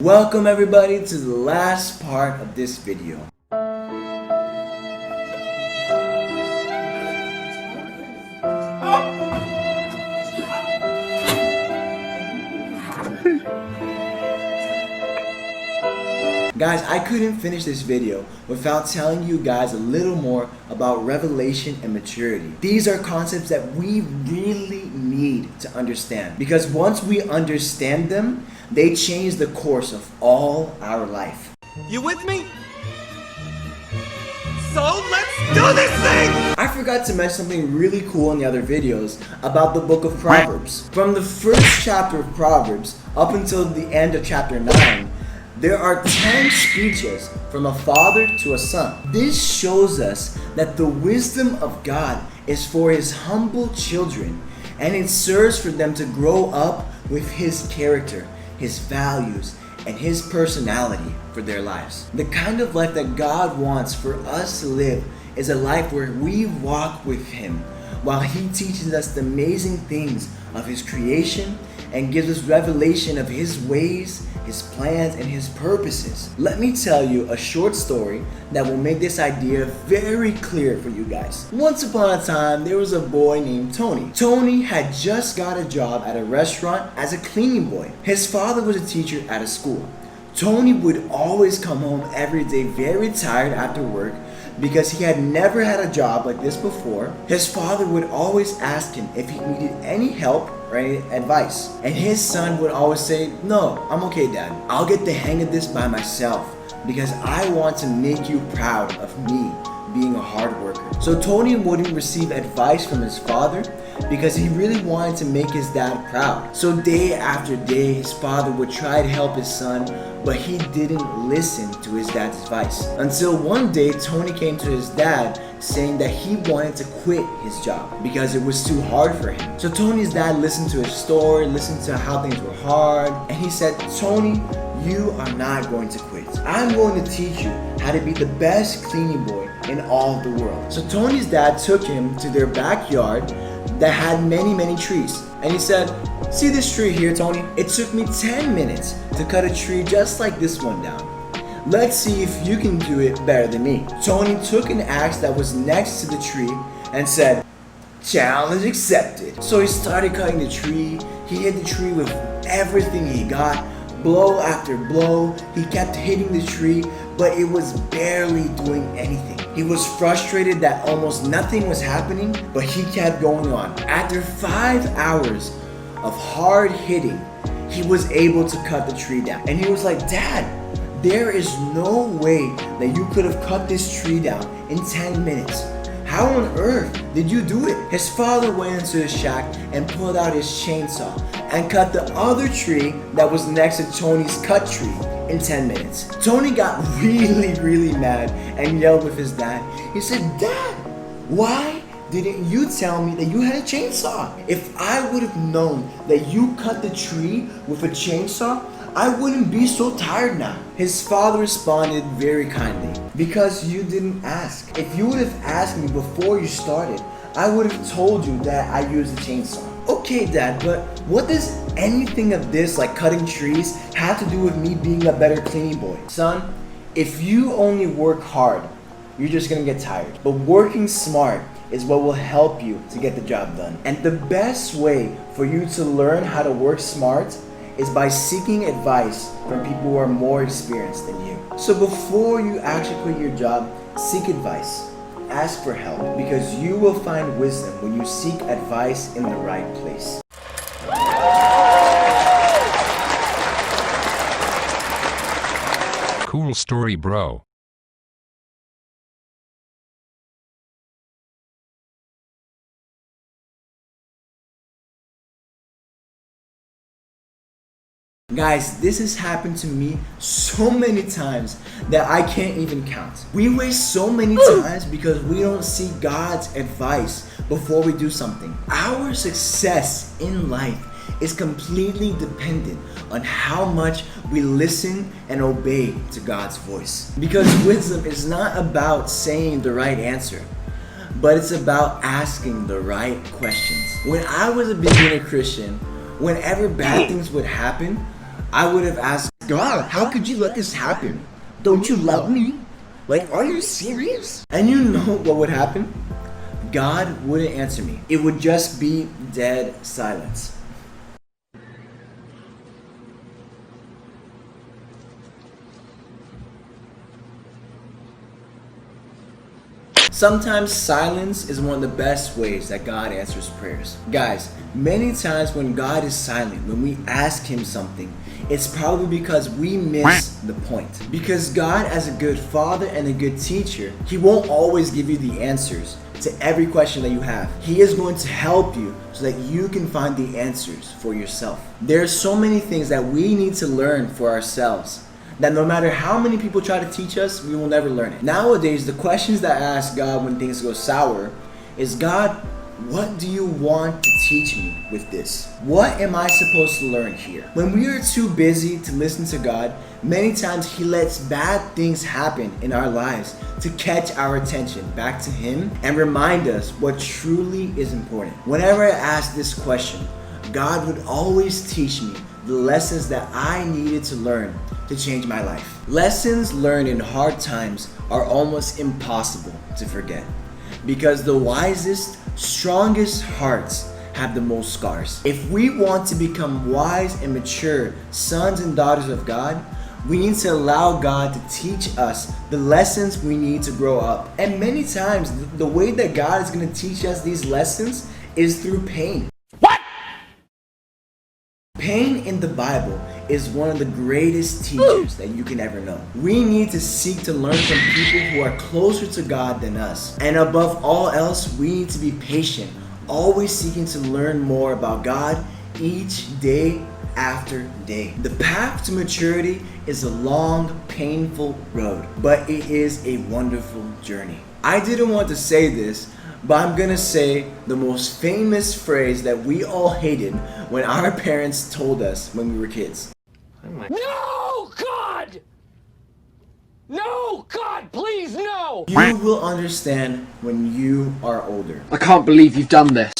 Welcome everybody to the last part of this video. Guys, I couldn't finish this video without telling you guys a little more about revelation and maturity. These are concepts that we really need to understand, because once we understand them, they change the course of all our life. You with me? So let's do this thing! I forgot to mention something really cool in the other videos about the book of Proverbs. From the first chapter of Proverbs up until the end of chapter 9, there are 10 speeches from a father to a son. This shows us that the wisdom of God is for His humble children, and it serves for them to grow up with His character, His values, and His personality for their lives. The kind of life that God wants for us to live is a life where we walk with Him while He teaches us the amazing things of His creation and gives us revelation of His ways, His plans, and His purposes. Let me tell you a short story that will make this idea very clear for you guys. Once upon a time, there was a boy named Tony. Tony had just got a job at a restaurant as a cleaning boy. His father was a teacher at a school. Tony would always come home every day very tired after work because he had never had a job like this before. His father would always ask him if he needed any help or any advice. And his son would always say, "No, I'm okay, Dad. I'll get the hang of this by myself because I want to make you proud of me being a hard worker." So Tony wouldn't receive advice from his father because he really wanted to make his dad proud. So day after day, his father would try to help his son, but he didn't listen to his dad's advice. Until one day, Tony came to his dad saying that he wanted to quit his job because it was too hard for him. So Tony's dad listened to his story, listened to how things were hard, and he said, "Tony, you are not going to quit. I'm going to teach you how to be the best cleaning boy in all of the world." So Tony's dad took him to their backyard that had many trees. And he said, "See this tree here, Tony? It took me 10 minutes to cut a tree just like this one down. Let's see if you can do it better than me." Tony took an axe that was next to the tree and said, "Challenge accepted." So he started cutting the tree. He hit the tree with everything he got, blow after blow. He kept hitting the tree, but it was barely doing anything. He was frustrated that almost nothing was happening, but he kept going on. After 5 hours of hard hitting, he was able to cut the tree down. And he was like, "Dad, there is no way that you could have cut this tree down in 10 minutes. How on earth did you do it?" His father went into his shack and pulled out his chainsaw and cut the other tree that was next to Tony's cut tree in 10 minutes. Tony got really mad and yelled with his dad. He said, "Dad, why didn't you tell me that you had a chainsaw? If I would have known that you cut the tree with a chainsaw, I wouldn't be so tired now." His father responded very kindly, "Because you didn't ask. If you would have asked me before you started, I would have told you that I used a chainsaw." "Okay, Dad, but what does anything of this, like cutting trees, have to do with me being a better cleaning boy?" "Son, if you only work hard, you're just gonna get tired. But working smart is what will help you to get the job done. And the best way for you to learn how to work smart is by seeking advice from people who are more experienced than you. So before you actually quit your job, seek advice. Ask for help, because you will find wisdom when you seek advice in the right place." Cool story, bro. Guys, this has happened to me so many times that I can't even count. We waste so many times because we don't seek God's advice before we do something. Our success in life is completely dependent on how much we listen and obey to God's voice. Because wisdom is not about saying the right answer, but it's about asking the right questions. When I was a beginner Christian, whenever bad things would happen, I would have asked God, how could you let this happen? Don't you love me? Like, are you serious? And you know what would happen? God wouldn't answer me. It would just be dead silence. Sometimes silence is one of the best ways that God answers prayers. Guys, many times when God is silent, when we ask Him something, it's probably because we miss the point. Because God, as a good father and a good teacher, He won't always give you the answers to every question that you have. He is going to help you so that you can find the answers for yourself. There are so many things that we need to learn for ourselves that no matter how many people try to teach us, we will never learn it. Nowadays, the questions that I ask God when things go sour is, God, what do you want to teach me with this? What am I supposed to learn here? When we are too busy to listen to God, many times He lets bad things happen in our lives to catch our attention back to Him and remind us what truly is important. Whenever I ask this question, God would always teach me the lessons that I needed to learn to change my life. Lessons learned in hard times are almost impossible to forget because the wisest, strongest hearts have the most scars. If we want to become wise and mature sons and daughters of God, we need to allow God to teach us the lessons we need to grow up. And many times, the way that God is going to teach us these lessons is through pain. Pain in the Bible is one of the greatest teachers that you can ever know. We need to seek to learn from people who are closer to God than us. And above all else, we need to be patient, always seeking to learn more about God each day after day. The path to maturity is a long, painful road, but it is a wonderful journey. I didn't want to say this, but I'm gonna say the most famous phrase that we all hated when our parents told us when we were kids. No, God! No, God, please, no! You will understand when you are older. I can't believe you've done this.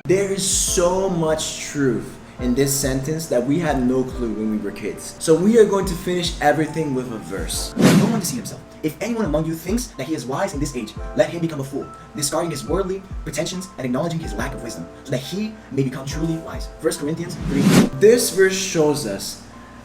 There is so much truth in this sentence that we had no clue when we were kids. So we are going to finish everything with a verse. No one deceive himself. If anyone among you thinks that he is wise in this age, let him become a fool, discarding his worldly pretensions and acknowledging his lack of wisdom, so that he may become truly wise. 1 Corinthians 3. This verse shows us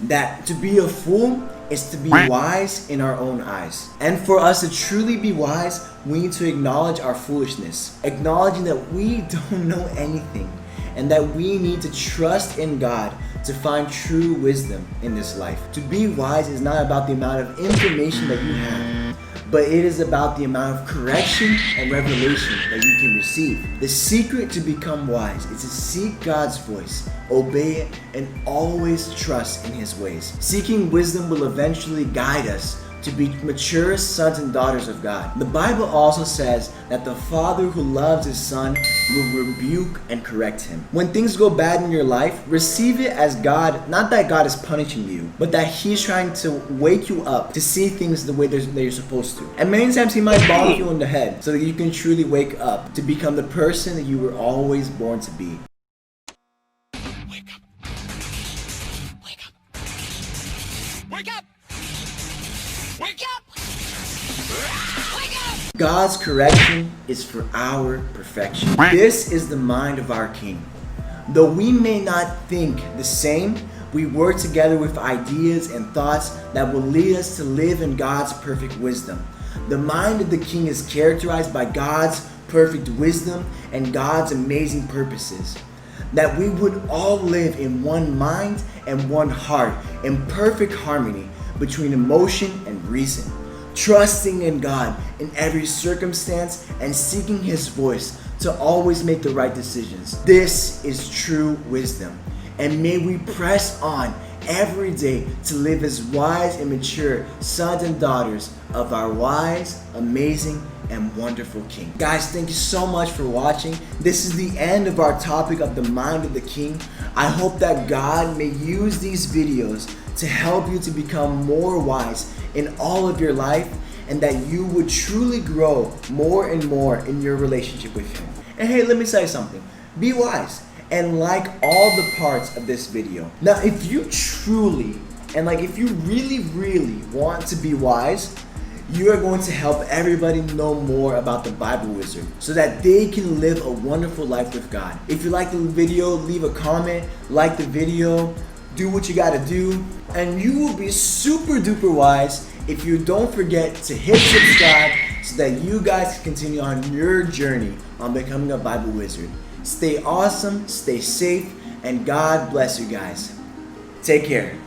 that to be a fool is to be wise in our own eyes. And for us to truly be wise, we need to acknowledge our foolishness, acknowledging that we don't know anything, and that we need to trust in God to find true wisdom in this life. To be wise is not about the amount of information that you have, but it is about the amount of correction and revelation that you can receive. The secret to become wise is to seek God's voice, obey it, and always trust in His ways. Seeking wisdom will eventually guide us to be mature sons and daughters of God. The Bible also says that the father who loves his son will rebuke and correct him. When things go bad in your life, receive it as God, not that God is punishing you, but that He's trying to wake you up to see things the way that you're supposed to. And many times He might bonk you in the head so that you can truly wake up to become the person that you were always born to be. Wake up. Wake up. Wake up. Wake up! Wake up! God's correction is for our perfection. This is the mind of our King. Though we may not think the same, we work together with ideas and thoughts that will lead us to live in God's perfect wisdom. The mind of the King is characterized by God's perfect wisdom and God's amazing purposes. That we would all live in one mind and one heart in perfect harmony between emotion and reason, trusting in God in every circumstance and seeking His voice to always make the right decisions. This is true wisdom, and may we press on every day to live as wise and mature sons and daughters of our wise, amazing, and wonderful King. Guys, thank you so much for watching. This is the end of our topic of the mind of the King. I hope that God may use these videos to help you to become more wise in all of your life, and that you would truly grow more and more in your relationship with Him. And hey, let me say something. Be wise and like all the parts of this video. Now, if you truly, and like if you really want to be wise, you are going to help everybody know more about the Bible Wizard so that they can live a wonderful life with God. If you like the video, leave a comment, like the video, do what you gotta do, and you will be super duper wise if you don't forget to hit subscribe so that you guys can continue on your journey on becoming a Bible Wizard. Stay awesome, stay safe, and God bless you guys. Take care.